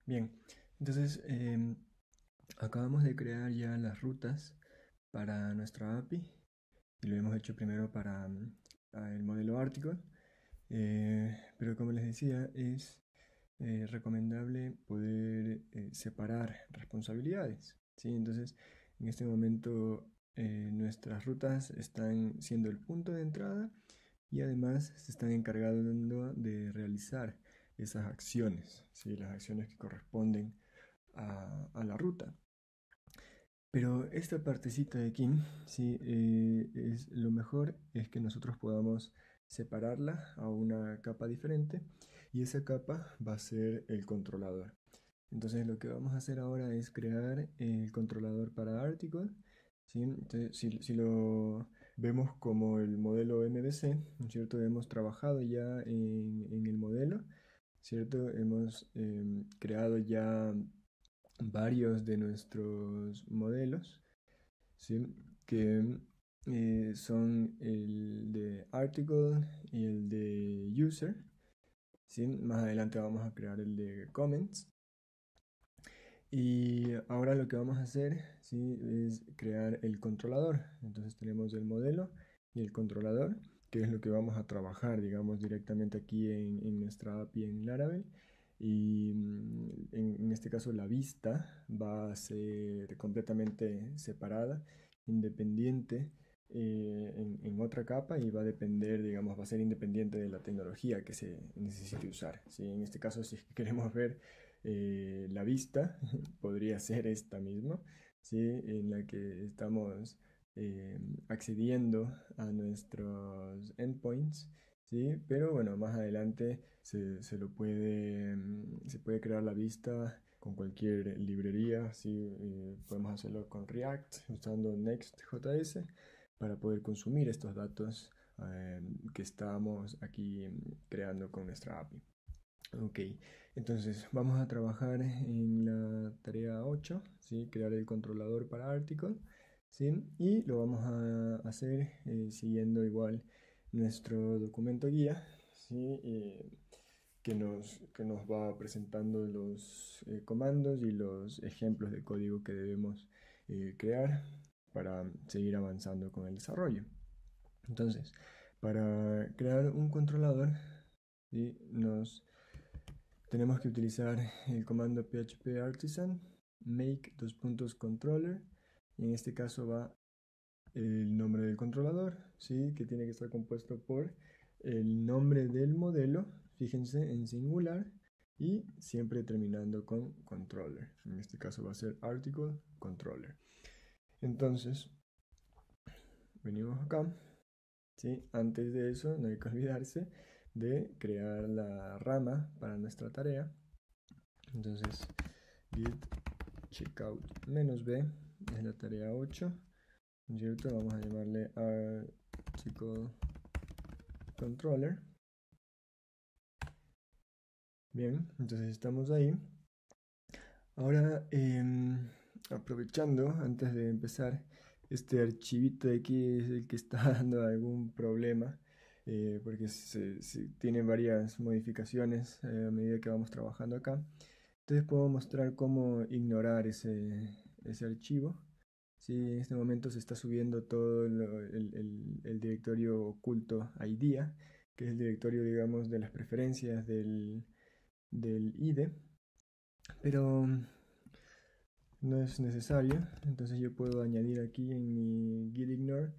Bien, entonces acabamos de crear ya las rutas para nuestra API y lo hemos hecho primero para el modelo Article, pero como les decía, es recomendable poder separar responsabilidades, ¿sí? Entonces, en este momento nuestras rutas están siendo el punto de entrada y además se están encargando de realizar esas acciones, ¿sí? Las acciones que corresponden a la ruta. Pero esta partecita de aquí, sí, es lo mejor es que nosotros podamos separarla a una capa diferente y esa capa va a ser el controlador. Entonces lo que vamos a hacer ahora es crear el controlador para Article, ¿sí? Entonces, si lo vemos como el modelo MVC, ¿no es cierto? Hemos trabajado ya en el modelo, ¿cierto? Hemos creado ya varios de nuestros modelos, ¿sí? Que son el de Article y el de User, ¿sí? Más adelante vamos a crear el de Comments. Y ahora lo que vamos a hacer, ¿sí? Es crear el controlador. Entonces tenemos el modelo y el controlador, que es lo que vamos a trabajar, digamos, directamente aquí en nuestra API en Laravel. Y en este caso la vista va a ser completamente separada, independiente en otra capa y va a depender, digamos, va a ser independiente de la tecnología que se necesite usar, ¿sí? En este caso, si queremos ver la vista, podría ser esta misma, ¿sí? En la que estamos accediendo a nuestros endpoints, ¿sí? Pero bueno, más adelante se puede crear la vista con cualquier librería, ¿sí? Podemos hacerlo con React usando Next.js para poder consumir estos datos que estamos aquí creando con nuestra API. Ok, entonces vamos a trabajar en la tarea 8, ¿sí? Crear el controlador para Article, ¿sí? Y lo vamos a hacer siguiendo igual nuestro documento guía, ¿sí? Que nos va presentando los comandos y los ejemplos de código que debemos crear para seguir avanzando con el desarrollo. Entonces, para crear un controlador, ¿sí? Tenemos que utilizar el comando php artisan make controller y en este caso va el nombre del controlador, ¿sí? Que tiene que estar compuesto por el nombre del modelo, fíjense en singular y siempre terminando con controller. En este caso va a ser article controller. Entonces, venimos acá, ¿sí? Antes de eso no hay que olvidarse de crear la rama para nuestra tarea. Entonces, git checkout -b es la tarea 8, ¿cierto? Vamos a llamarle article controller. Bien, entonces estamos ahí. Ahora, aprovechando, antes de empezar, este archivito de aquí es el que está dando algún problema, porque tiene varias modificaciones a medida que vamos trabajando acá. Entonces puedo mostrar cómo ignorar ese archivo. Sí, en este momento se está subiendo todo el directorio oculto IDEA, que es el directorio, digamos, de las preferencias del IDE, pero no es necesario. Entonces yo puedo añadir aquí en mi git ignore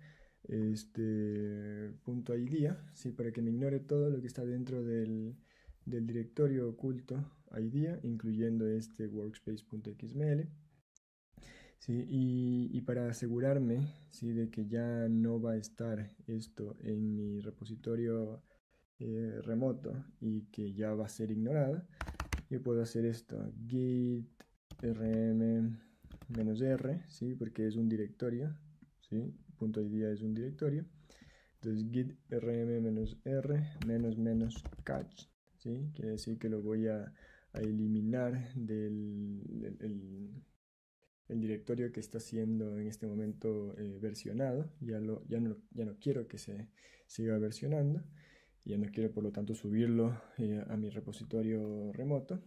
este punto IDEA, ¿sí? Para que me ignore todo lo que está dentro del directorio oculto IDEA, incluyendo este workspace.xml. Sí, y para asegurarme, ¿sí? De que ya no va a estar esto en mi repositorio remoto y que ya va a ser ignorado, yo puedo hacer esto, git rm-r, ¿sí? Porque es un directorio, ¿sí? Punto .idea es un directorio. Entonces git rm-r catch, ¿sí? Quiere decir que lo voy a eliminar el directorio que está siendo en este momento versionado. Ya no quiero que se siga versionando. Ya no quiero por lo tanto subirlo a mi repositorio remoto.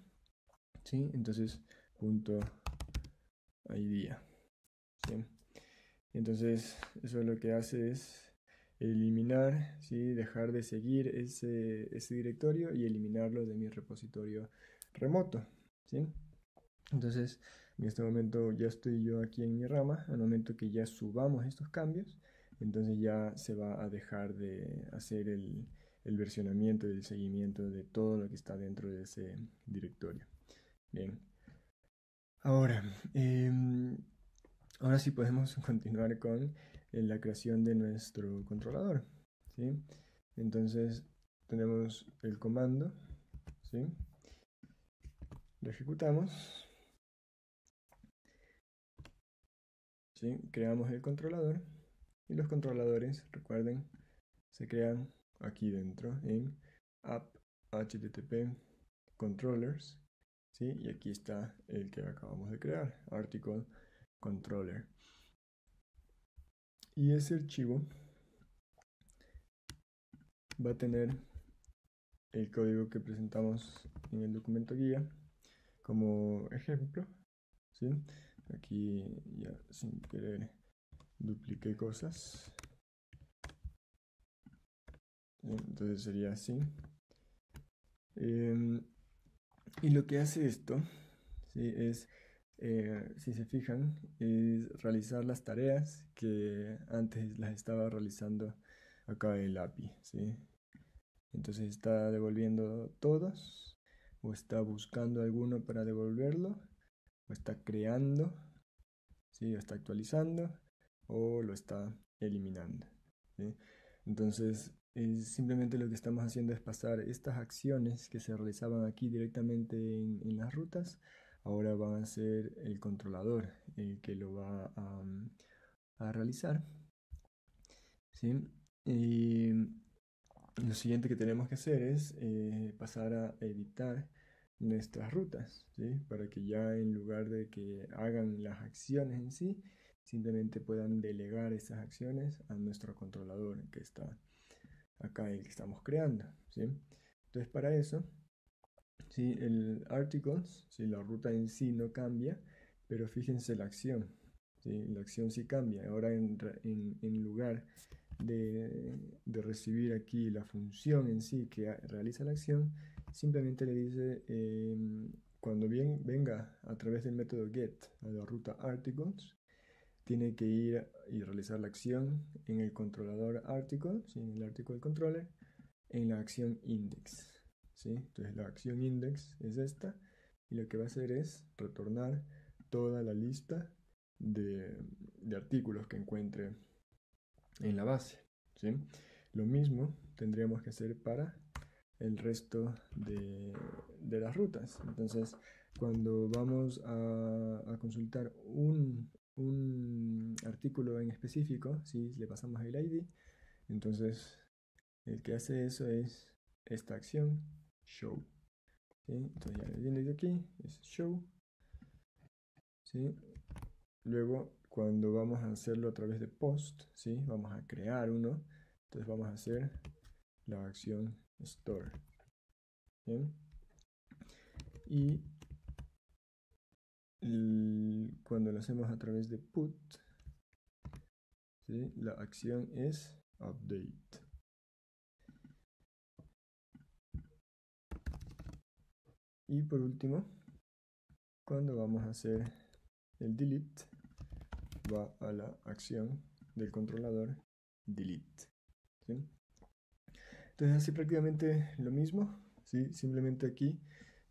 ¿sí? Entonces, punto idea, ¿sí? Entonces, eso lo que hace es eliminar, ¿sí? Dejar de seguir ese directorio y eliminarlo de mi repositorio remoto, ¿sí? Entonces, en este momento ya estoy yo aquí en mi rama. Al momento que ya subamos estos cambios, entonces ya se va a dejar de hacer el versionamiento y el seguimiento de todo lo que está dentro de ese directorio. Bien. Ahora, ahora sí podemos continuar con la creación de nuestro controlador, ¿sí? Entonces tenemos el comando, ¿sí? Lo ejecutamos, ¿sí? Creamos el controlador y los controladores, recuerden, se crean aquí dentro en app http controllers, ¿sí? Y aquí está el que acabamos de crear, article controller. Y ese archivo va a tener el código que presentamos en el documento guía como ejemplo, ¿sí? Aquí ya sin querer dupliqué cosas, entonces sería así. Y lo que hace esto, ¿sí? Es, si se fijan, es realizar las tareas que antes las estaba realizando acá el API, ¿sí? Entonces está devolviendo todos, o está buscando alguno para devolverlo, o está creando, ¿sí? O está actualizando, o lo está eliminando, ¿sí? Entonces, simplemente lo que estamos haciendo es pasar estas acciones que se realizaban aquí directamente en las rutas, ahora van a ser el controlador el que lo va a realizar, ¿sí? Y lo siguiente que tenemos que hacer es pasar a editar nuestras rutas, ¿sí? Para que ya en lugar de que hagan las acciones en sí, simplemente puedan delegar esas acciones a nuestro controlador que está acá, el que estamos creando, ¿sí? Entonces para eso, ¿sí? El articles, ¿sí? La ruta en sí no cambia, pero fíjense la acción, ¿sí? La acción sí cambia. Ahora en lugar de recibir aquí la función en sí que realiza la acción, simplemente le dice cuando venga a través del método get a la ruta articles, tiene que ir y realizar la acción en el controlador article, ¿sí? En el article controller, en la acción index, ¿sí? Entonces la acción index es esta y lo que va a hacer es retornar toda la lista de artículos que encuentre en la base, ¿sí? Lo mismo tendríamos que hacer para el resto de las rutas. Entonces, cuando vamos a consultar un artículo en específico, si le pasamos el ID, entonces el que hace eso es esta acción, show, ¿sí? Entonces ya viene de aquí, es show, ¿sí? Luego, cuando vamos a hacerlo a través de post, ¿sí? Vamos a crear uno, entonces vamos a hacer la acción store, ¿bien? Y cuando lo hacemos a través de put, ¿sí? La acción es update. Y por último, cuando vamos a hacer el delete, va a la acción del controlador delete, ¿sí? Entonces así prácticamente lo mismo, ¿sí? Simplemente aquí,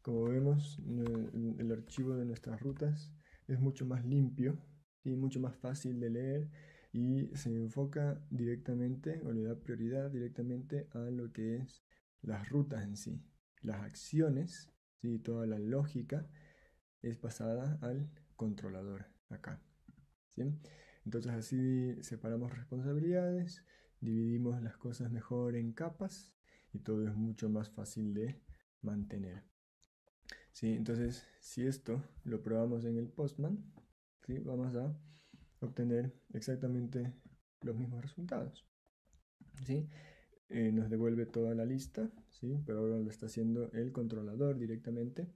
como vemos, el archivo de nuestras rutas es mucho más limpio y mucho más fácil de leer y se enfoca directamente o le da prioridad directamente a lo que es las rutas en sí. Las acciones, ¿sí? Toda la lógica es pasada al controlador acá, ¿sí? Entonces así separamos responsabilidades, dividimos las cosas mejor en capas y todo es mucho más fácil de mantener, ¿sí? Entonces, si esto lo probamos en el Postman, ¿sí? Vamos a obtener exactamente los mismos resultados, ¿sí? Nos devuelve toda la lista, ¿sí? Pero ahora lo está haciendo el controlador directamente.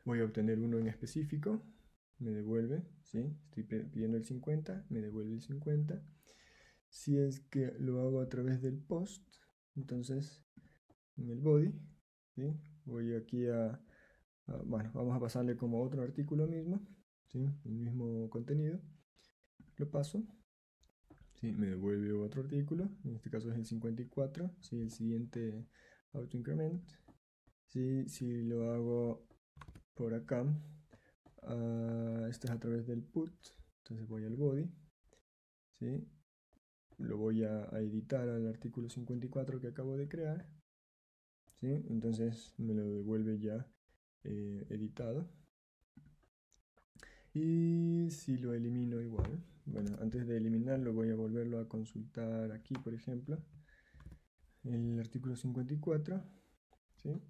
voy a obtener uno en específico, me devuelve, ¿sí? Estoy pidiendo el 50, me devuelve el 50. Si es que lo hago a través del post, entonces en el body, ¿sí? Voy aquí bueno, vamos a pasarle como otro artículo mismo, ¿sí? El mismo contenido, lo paso, ¿sí? Me devuelve otro artículo, en este caso es el 54, ¿sí? El siguiente autoincrement, ¿sí? Si lo hago por acá, esto es a través del put, entonces voy al body, ¿sí? Lo voy a editar al artículo 54 que acabo de crear, ¿sí? Entonces me lo devuelve ya editado. Y si lo elimino igual, bueno, antes de eliminarlo voy a volverlo a consultar aquí, por ejemplo, el artículo 54, ¿sí?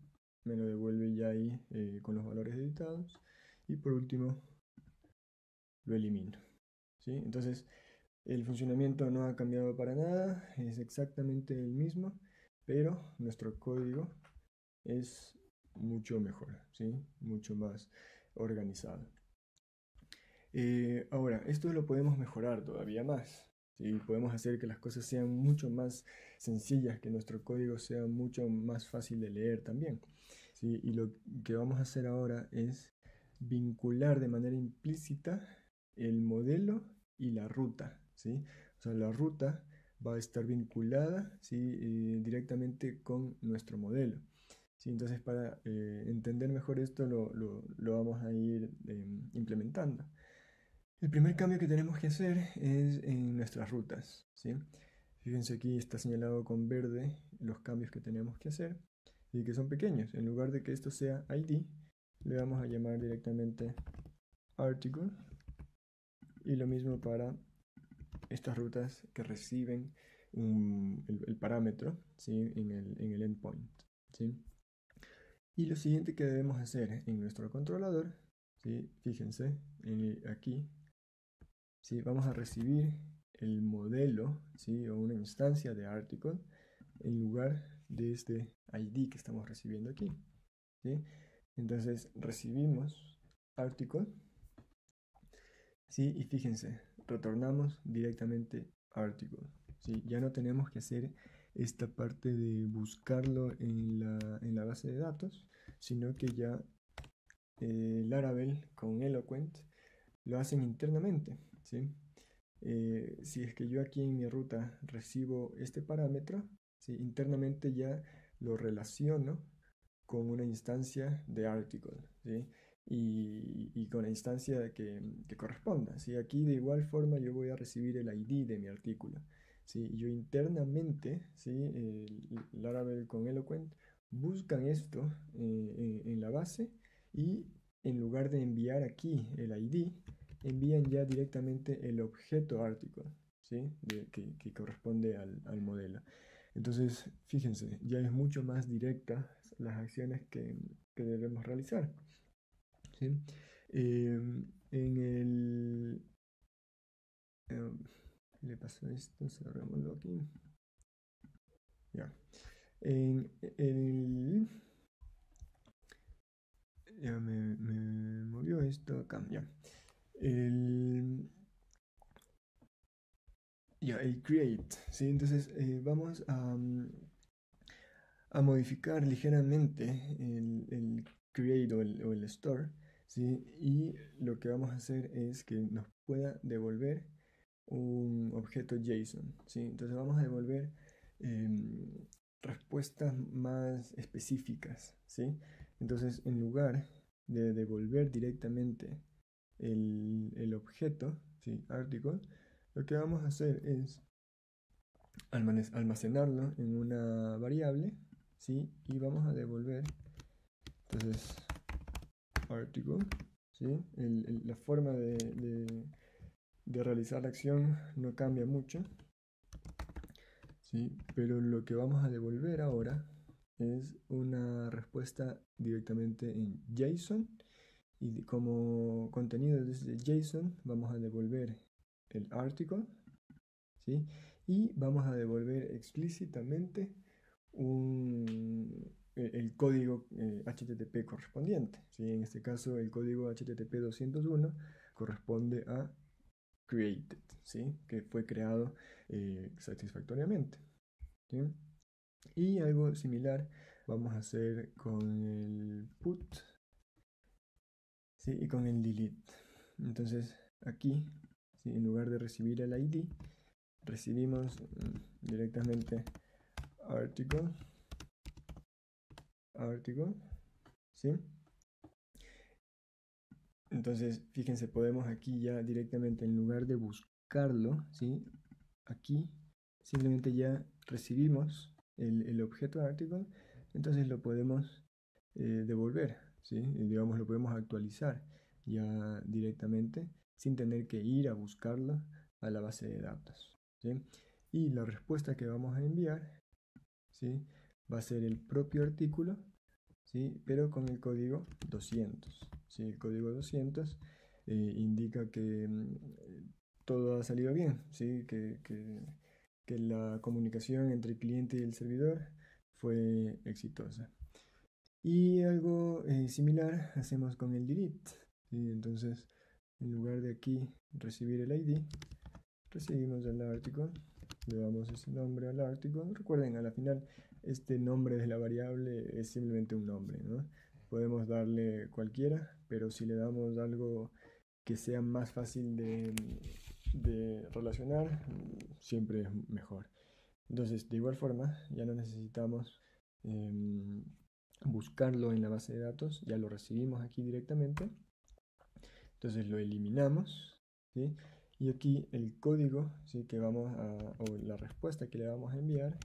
Me lo devuelve ya ahí con los valores editados. Y por último, lo elimino, ¿sí? Entonces, el funcionamiento no ha cambiado para nada, es exactamente el mismo, pero nuestro código es mucho mejor, ¿sí? Mucho más organizado. Ahora, esto lo podemos mejorar todavía más, ¿sí? Podemos hacer que las cosas sean mucho más sencillas, que nuestro código sea mucho más fácil de leer también, ¿sí? Y lo que vamos a hacer ahora es vincular de manera implícita el modelo y la ruta, ¿sí? O sea, la ruta va a estar vinculada, ¿sí? Directamente con nuestro modelo. Sí, entonces para entender mejor esto lo vamos a ir implementando. El primer cambio que tenemos que hacer es en nuestras rutas, ¿sí? Fíjense aquí está señalado con verde los cambios que tenemos que hacer y que son pequeños. En lugar de que esto sea ID, le vamos a llamar directamente article, y lo mismo para estas rutas que reciben el parámetro, ¿sí? en el endpoint, ¿sí? Y lo siguiente que debemos hacer en nuestro controlador, ¿sí? Fíjense aquí, ¿sí? Vamos a recibir el modelo, ¿sí? O una instancia de article en lugar de este ID que estamos recibiendo aquí, ¿sí? Entonces recibimos article, ¿sí? Y fíjense, retornamos directamente article, ¿sí? Ya no tenemos que hacer esta parte de buscarlo en la base de datos, sino que ya Laravel con Eloquent lo hacen internamente, ¿sí? Si es que yo aquí en mi ruta recibo este parámetro, ¿sí? Internamente ya lo relaciono con una instancia de article, ¿sí? Y con la instancia que corresponda, ¿sí? Aquí de igual forma yo voy a recibir el ID de mi artículo, ¿sí? Yo internamente, ¿sí? Laravel con Eloquent buscan esto en la base, y en lugar de enviar aquí el ID, envían ya directamente el objeto article, ¿sí? Que corresponde al modelo. Entonces, fíjense, ya es mucho más directa las acciones que debemos realizar, ¿sí? En el... le pasó esto, cerrémoslo aquí. Ya. En el... Ya me movió esto acá, ya. El... Ya, el create, ¿sí? Entonces vamos a modificar ligeramente el create o el store, ¿sí? Y lo que vamos a hacer es que nos pueda devolver un objeto JSON, ¿sí? Entonces vamos a devolver respuestas más específicas, ¿sí? Entonces en lugar de devolver directamente el objeto, ¿sí? Article, lo que vamos a hacer es almacenarlo en una variable, ¿sí? Y vamos a devolver, entonces, article, ¿sí? La forma de realizar la acción no cambia mucho, ¿sí? Pero lo que vamos a devolver ahora es una respuesta directamente en JSON, y como contenido desde JSON vamos a devolver el article, ¿sí? Y vamos a devolver explícitamente un el código HTTP correspondiente, ¿sí? En este caso el código HTTP 201 corresponde a created, ¿sí? Que fue creado satisfactoriamente, ¿sí? Y algo similar vamos a hacer con el put, ¿sí? Y con el delete. Entonces aquí, ¿sí? En lugar de recibir el ID, recibimos directamente article, ¿sí? Entonces, fíjense, podemos aquí ya directamente, en lugar de buscarlo, ¿sí? Aquí simplemente ya recibimos el objeto article, entonces lo podemos devolver, ¿sí? Y digamos, lo podemos actualizar ya directamente sin tener que ir a buscarlo a la base de datos, ¿sí? Y la respuesta que vamos a enviar, ¿sí? Va a ser el propio artículo, ¿sí? Pero con el código 200, ¿sí? El código 200 indica que todo ha salido bien, ¿sí? Que la comunicación entre el cliente y el servidor fue exitosa. Y algo similar hacemos con el delete, ¿sí? Entonces, en lugar de aquí recibir el ID, recibimos el article, le damos ese nombre al article. Recuerden, a la final, este nombre de la variable es simplemente un nombre, ¿no? Podemos darle cualquiera, pero si le damos algo que sea más fácil de relacionar, siempre es mejor. Entonces, de igual forma, ya no necesitamos buscarlo en la base de datos, ya lo recibimos aquí directamente. Entonces lo eliminamos, ¿sí? Y aquí el código, ¿sí? Que vamos a, o la respuesta que le vamos a enviar,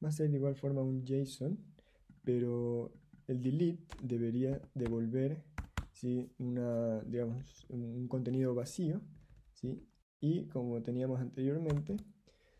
va a ser de igual forma un JSON, pero el delete debería devolver, ¿sí? Digamos, un contenido vacío, ¿sí? Y como teníamos anteriormente,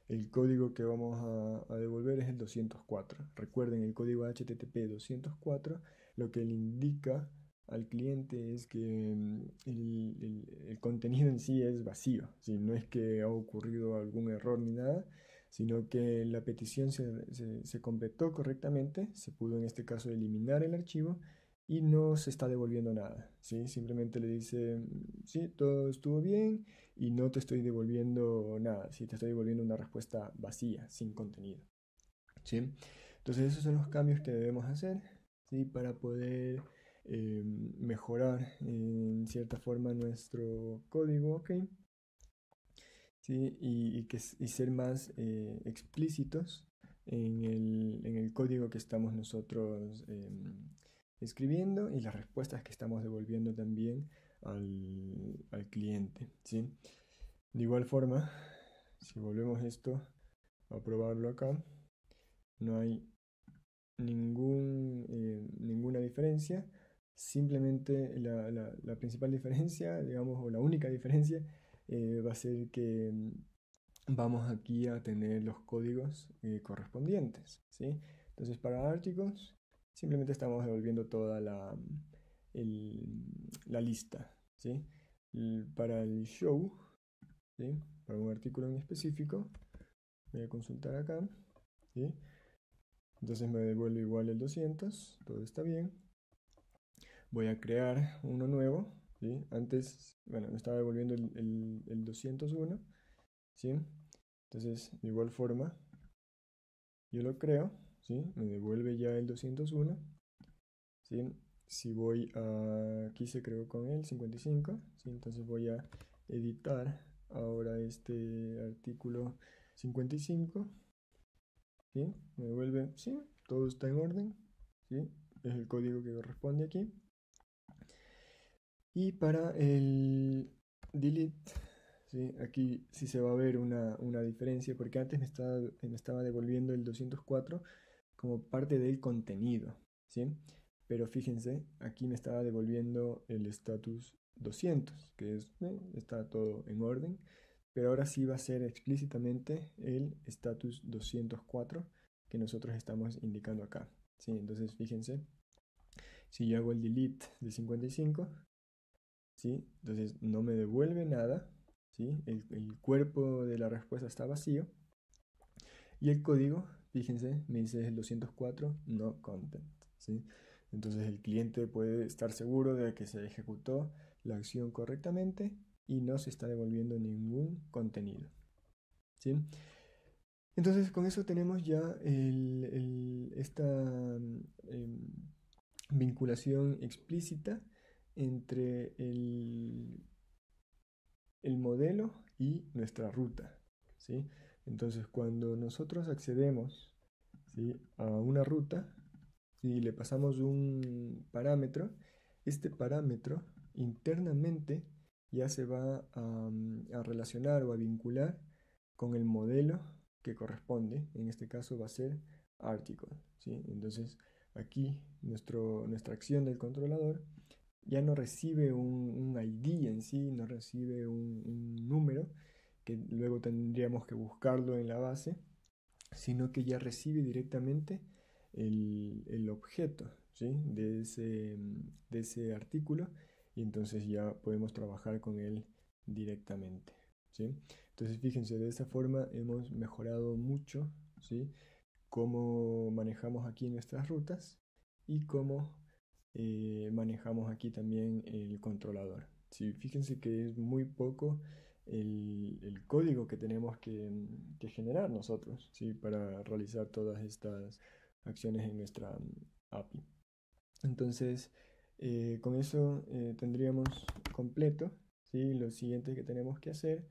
el código que vamos a devolver es el 204. Recuerden, el código HTTP 204 lo que le indica al cliente es que el contenido en sí es vacío, ¿sí? No es que ha ocurrido algún error ni nada, sino que la petición se completó correctamente, se pudo en este caso eliminar el archivo y no se está devolviendo nada, ¿sí? Simplemente le dice, sí, todo estuvo bien y no te estoy devolviendo nada, ¿sí? Te estoy devolviendo una respuesta vacía, sin contenido, ¿sí? Entonces esos son los cambios que debemos hacer, ¿sí? Para poder mejorar en cierta forma nuestro código, ¿ok? ¿Sí? Y ser más explícitos en el código que estamos nosotros escribiendo y las respuestas que estamos devolviendo también al cliente, ¿sí? De igual forma, si volvemos esto a probarlo acá, no hay ninguna diferencia. Simplemente la principal diferencia, digamos, o la única diferencia, va a ser que vamos aquí a tener los códigos correspondientes, ¿sí? Entonces para articles simplemente estamos devolviendo toda la lista, ¿sí? Para el show, ¿sí? Para un artículo en específico, voy a consultar acá, ¿sí? Entonces me devuelve igual el 200, todo está bien. Voy a crear uno nuevo, ¿sí? Antes, bueno, me estaba devolviendo el 201, ¿sí? Entonces, de igual forma, yo lo creo, ¿sí? Me devuelve ya el 201, ¿sí? Si voy a, aquí se creó con el 55, ¿sí? Entonces voy a editar ahora este artículo 55, ¿sí? Me devuelve, sí, todo está en orden, ¿sí? Es el código que corresponde aquí. Y para el delete, ¿sí? Aquí sí se va a ver una diferencia, porque antes me estaba devolviendo el 204 como parte del contenido, ¿sí? Pero fíjense, aquí me estaba devolviendo el status 200, que es, está todo en orden, pero ahora sí va a ser explícitamente el status 204 que nosotros estamos indicando acá, ¿sí? Entonces fíjense, si yo hago el delete de 55, ¿sí? Entonces no me devuelve nada, ¿sí? El cuerpo de la respuesta está vacío y el código, fíjense, me dice el 204, no content, ¿sí? Entonces el cliente puede estar seguro de que se ejecutó la acción correctamente y no se está devolviendo ningún contenido, ¿sí? Entonces con eso tenemos ya esta vinculación explícita entre el modelo y nuestra ruta, ¿sí? Entonces cuando nosotros accedemos, ¿sí?, a una ruta y le pasamos un parámetro, este parámetro internamente ya se va a relacionar o a vincular con el modelo que corresponde. En este caso va a ser article, ¿sí? Entonces aquí nuestra acción del controlador ya no recibe un ID en sí, no recibe un número que luego tendríamos que buscarlo en la base, sino que ya recibe directamente el objeto, ¿sí?, de ese artículo, y entonces ya podemos trabajar con él directamente, ¿sí? Entonces fíjense, de esa forma hemos mejorado mucho, ¿sí?, cómo manejamos aquí nuestras rutas y cómo manejamos aquí también el controlador. Sí, fíjense que es muy poco el código que tenemos que generar nosotros, ¿sí?, para realizar todas estas acciones en nuestra API. Entonces, con eso tendríamos completo, ¿sí? Lo siguiente que tenemos que hacer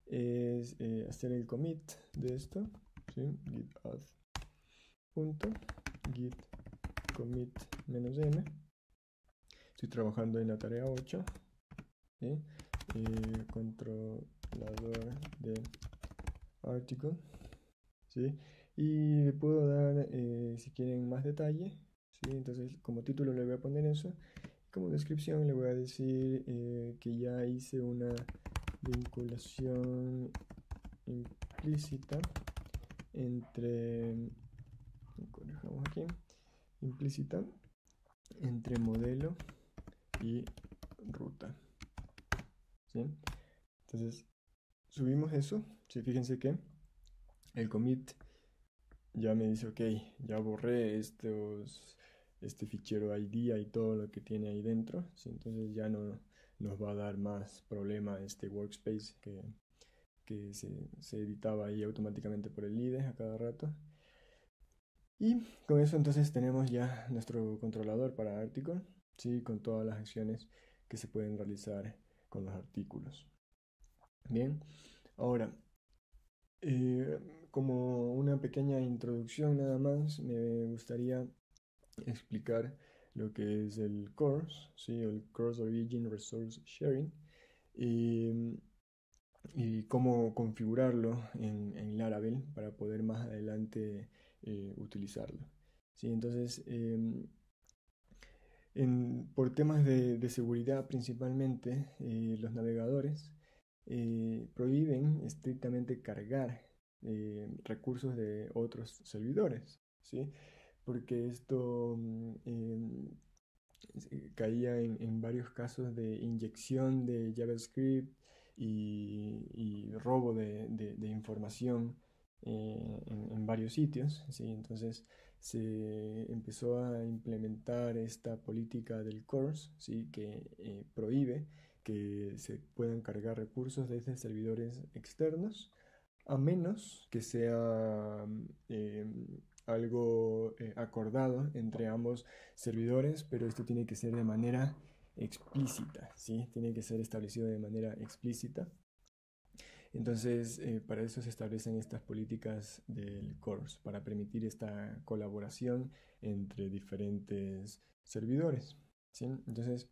es hacer el commit de esto, ¿sí? Git add punto git commit -m. Estoy trabajando en la tarea 8, ¿sí? Controlador de article, ¿sí? Y le puedo dar, si quieren, más detalle, ¿sí? Entonces como título le voy a poner eso. Como descripción le voy a decir que ya hice una vinculación implícita entre, corrijamos aquí, implícita entre modelo y ruta, ¿sí? Entonces subimos eso, ¿sí? Fíjense que el commit ya me dice, ok, ya borré este fichero ID y todo lo que tiene ahí dentro, ¿sí? Entonces ya no nos va a dar más problema este workspace que se editaba ahí automáticamente por el IDE a cada rato. Y con eso entonces tenemos ya nuestro controlador para article, ¿sí?, con todas las acciones que se pueden realizar con los artículos. Bien, ahora, como una pequeña introducción nada más, me gustaría explicar lo que es el CORS, ¿sí?, el Cross Origin Resource Sharing, y cómo configurarlo en Laravel para poder más adelante utilizarlo, ¿sí? Entonces, por temas de seguridad principalmente, los navegadores prohíben estrictamente cargar recursos de otros servidores, ¿sí? Porque esto caía en varios casos de inyección de JavaScript y robo de información en varios sitios, ¿sí? Entonces se empezó a implementar esta política del CORS, ¿sí?, que prohíbe que se puedan cargar recursos desde servidores externos, a menos que sea algo acordado entre ambos servidores, pero esto tiene que ser de manera explícita, ¿sí? Tiene que ser establecido de manera explícita. Entonces, para eso se establecen estas políticas del CORS, para permitir esta colaboración entre diferentes servidores, ¿sí? Entonces,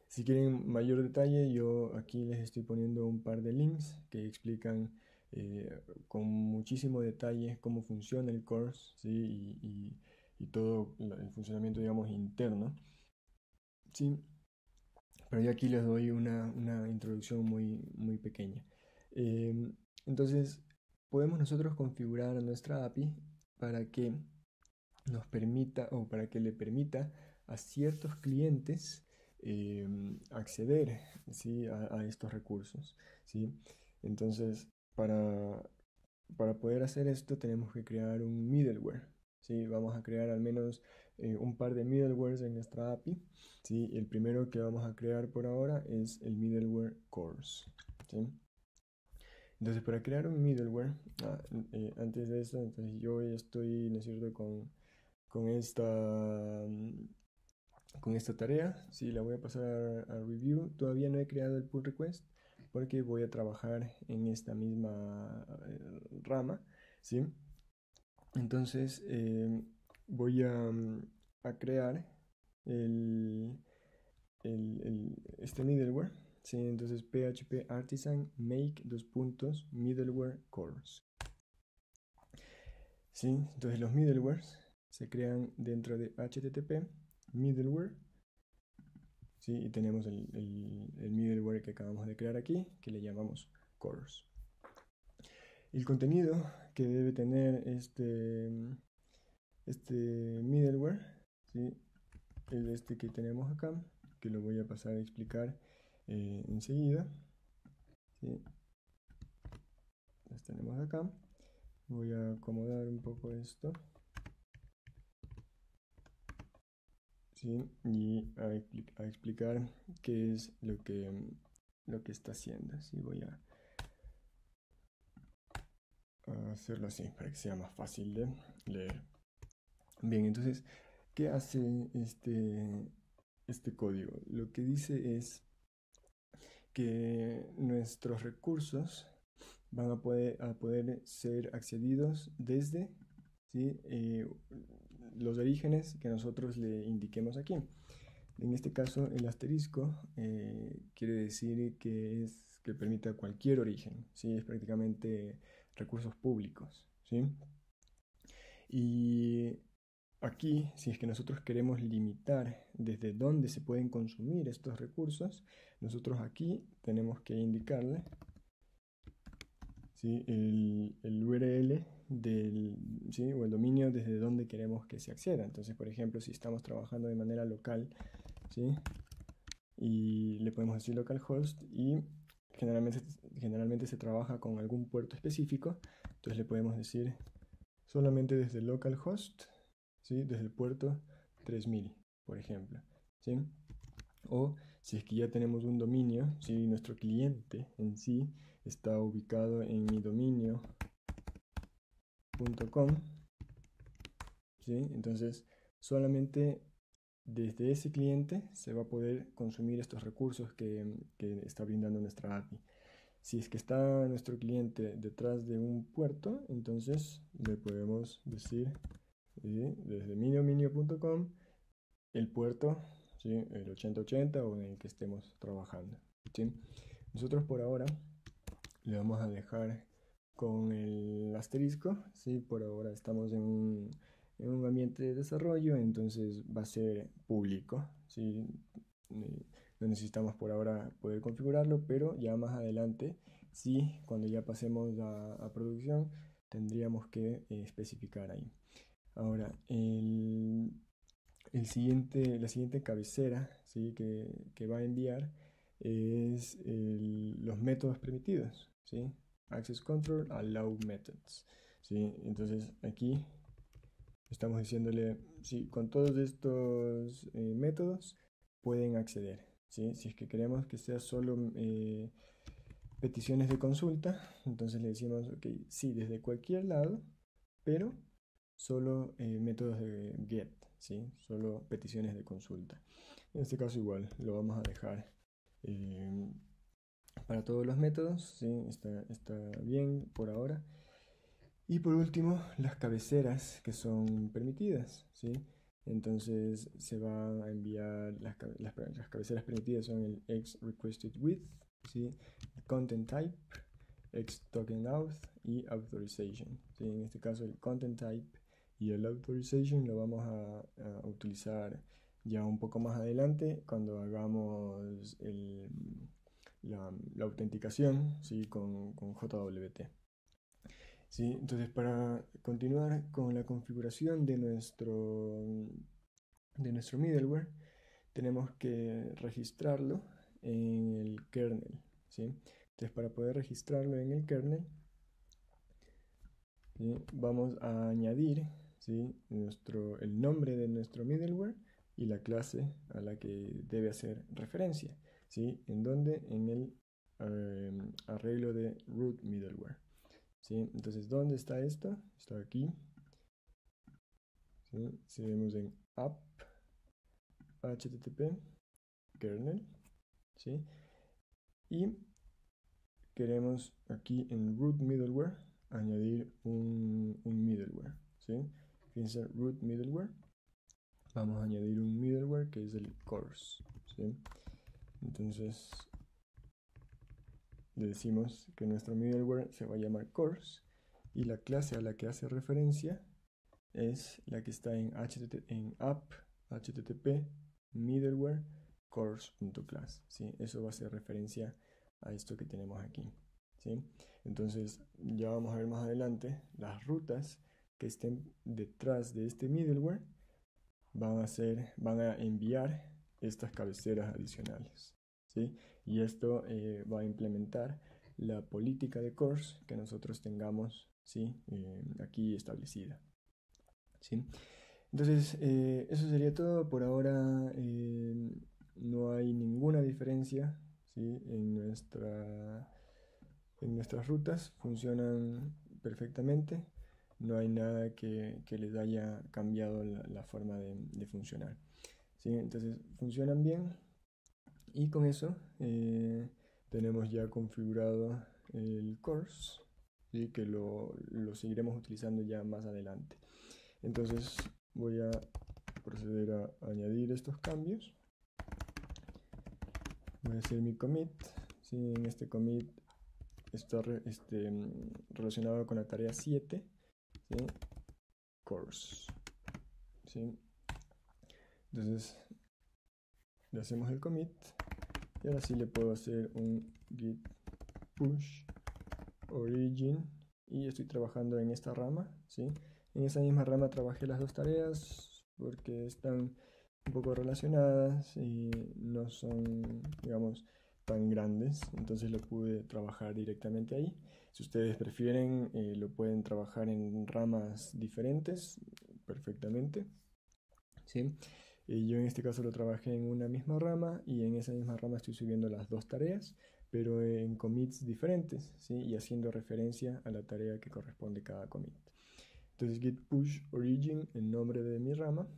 si quieren mayor detalle, yo aquí les estoy poniendo un par de links que explican con muchísimo detalle cómo funciona el CORS, ¿sí?, y todo el funcionamiento, digamos, interno, ¿sí? Pero yo aquí les doy una introducción muy pequeña. Entonces, podemos nosotros configurar nuestra API para que nos permita, o para que le permita a ciertos clientes acceder, ¿sí?, a estos recursos, ¿sí? Entonces, para para poder hacer esto tenemos que crear un middleware. ¿Sí? Vamos a crear al menos un par de middlewares en nuestra API. ¿Sí? El primero que vamos a crear por ahora es el middleware course. ¿Sí? Entonces, para crear un middleware, antes de eso, entonces yo ya estoy, ¿no es cierto?, con esta, con esta tarea. Sí, la voy a pasar a review. Todavía no he creado el pull request porque voy a trabajar en esta misma rama. ¿Sí? Entonces, voy a crear el, este middleware. Sí, entonces php artisan make dos puntos middleware course. Sí, entonces los middlewares se crean dentro de http middleware. Sí, y tenemos el middleware que acabamos de crear aquí, que le llamamos course. El contenido que debe tener este middleware, ¿sí?, es este que tenemos acá, que lo voy a pasar a explicar enseguida. ¿Sí? Las tenemos acá. Voy a acomodar un poco esto. ¿Sí? Y a explicar qué es lo que está haciendo. ¿Sí? Voy a hacerlo así para que sea más fácil de leer. Bien, entonces, ¿qué hace este código? Lo que dice es que nuestros recursos van a poder ser accedidos desde, ¿sí?, los orígenes que nosotros le indiquemos aquí. En este caso, el asterisco quiere decir que permita cualquier origen, ¿sí? Es prácticamente recursos públicos, ¿sí? Y aquí, si es que nosotros queremos limitar desde dónde se pueden consumir estos recursos, nosotros aquí tenemos que indicarle, ¿sí?, el URL ¿sí?, o el dominio desde donde queremos que se acceda. Entonces, por ejemplo, si estamos trabajando de manera local, ¿sí?, y le podemos decir localhost, y generalmente se trabaja con algún puerto específico, entonces le podemos decir solamente desde localhost, ¿sí?, desde el puerto 3000, por ejemplo, ¿sí? O si es que ya tenemos un dominio, si nuestro cliente en sí está ubicado en midominio.com, ¿sí?, entonces solamente desde ese cliente se va a poder consumir estos recursos que está brindando nuestra API. Si es que está nuestro cliente detrás de un puerto, entonces le podemos decir, ¿sí?, desde midominio.com el puerto, ¿sí?, el 8080 o en el que estemos trabajando, ¿sí? Nosotros por ahora le vamos a dejar con el asterisco, ¿sí? Por ahora estamos en un ambiente de desarrollo, entonces va a ser público, ¿sí? No necesitamos por ahora poder configurarlo, pero ya más adelante, sí, cuando ya pasemos a producción, tendríamos que especificar ahí. Ahora, la siguiente cabecera, ¿sí?, que va a enviar es los métodos permitidos, ¿sí? Access Control Allow Methods, ¿sí? Entonces aquí estamos diciéndole, sí, con todos estos métodos pueden acceder, ¿sí? Si es que queremos que sea solo peticiones de consulta, entonces le decimos, ok, sí, desde cualquier lado, pero solo métodos de GET, ¿sí? Solo peticiones de consulta. En este caso igual, lo vamos a dejar para todos los métodos, ¿sí? Está bien por ahora. Y por último, las cabeceras que son permitidas, ¿sí? Entonces se van a enviar las cabeceras permitidas son el X requested with, ¿sí?, el content type, X token auth y authorization, ¿sí? En este caso el content type y el authorization lo vamos a utilizar ya un poco más adelante cuando hagamos la autenticación, ¿sí?, con JWT. ¿Sí? Entonces, para continuar con la configuración de nuestro middleware, tenemos que registrarlo en el kernel, ¿sí? Entonces, para poder registrarlo en el kernel, ¿sí? Vamos a añadir, ¿sí? el nombre de nuestro middleware y la clase a la que debe hacer referencia, ¿sí? ¿En dónde? En el arreglo de root middleware, ¿sí? Entonces, ¿dónde está esto? Está aquí, ¿sí? Si vemos en app, http, kernel, ¿sí? Y queremos aquí en root middleware añadir un middleware, ¿sí? Fíjense, root middleware. Vamos a añadir un middleware que es el course, ¿sí? Entonces le decimos que nuestro middleware se va a llamar course y la clase a la que hace referencia es la que está en app http middleware course.class, ¿sí? Eso va a hacer referencia a esto que tenemos aquí, ¿sí? Entonces ya vamos a ver más adelante las rutas que estén detrás de este middleware van a enviar estas cabeceras adicionales, ¿sí? Y esto va a implementar la política de course que nosotros tengamos, ¿sí? Aquí establecida, ¿sí? Entonces, eso sería todo. Por ahora no hay ninguna diferencia, ¿sí? En nuestras rutas funcionan perfectamente. No hay nada que les haya cambiado la forma de funcionar, ¿sí? Entonces, funcionan bien. Y con eso tenemos ya configurado el course, ¿sí? Que lo seguiremos utilizando ya más adelante. Entonces voy a proceder a añadir estos cambios. Voy a hacer mi commit, ¿sí? En este commit está relacionado con la tarea 7, ¿sí? Course, ¿sí? Entonces le hacemos el commit y ahora sí le puedo hacer un git push origin y estoy trabajando en esta rama, ¿sí? En esa misma rama trabajé las dos tareas porque están un poco relacionadas y no son, digamos, tan grandes, entonces lo pude trabajar directamente ahí. Si ustedes prefieren, lo pueden trabajar en ramas diferentes perfectamente, ¿sí? Yo en este caso lo trabajé en una misma rama y en esa misma rama estoy subiendo las dos tareas, pero en commits diferentes, ¿sí? Y haciendo referencia a la tarea que corresponde cada commit. Entonces git push origin, el nombre de mi rama,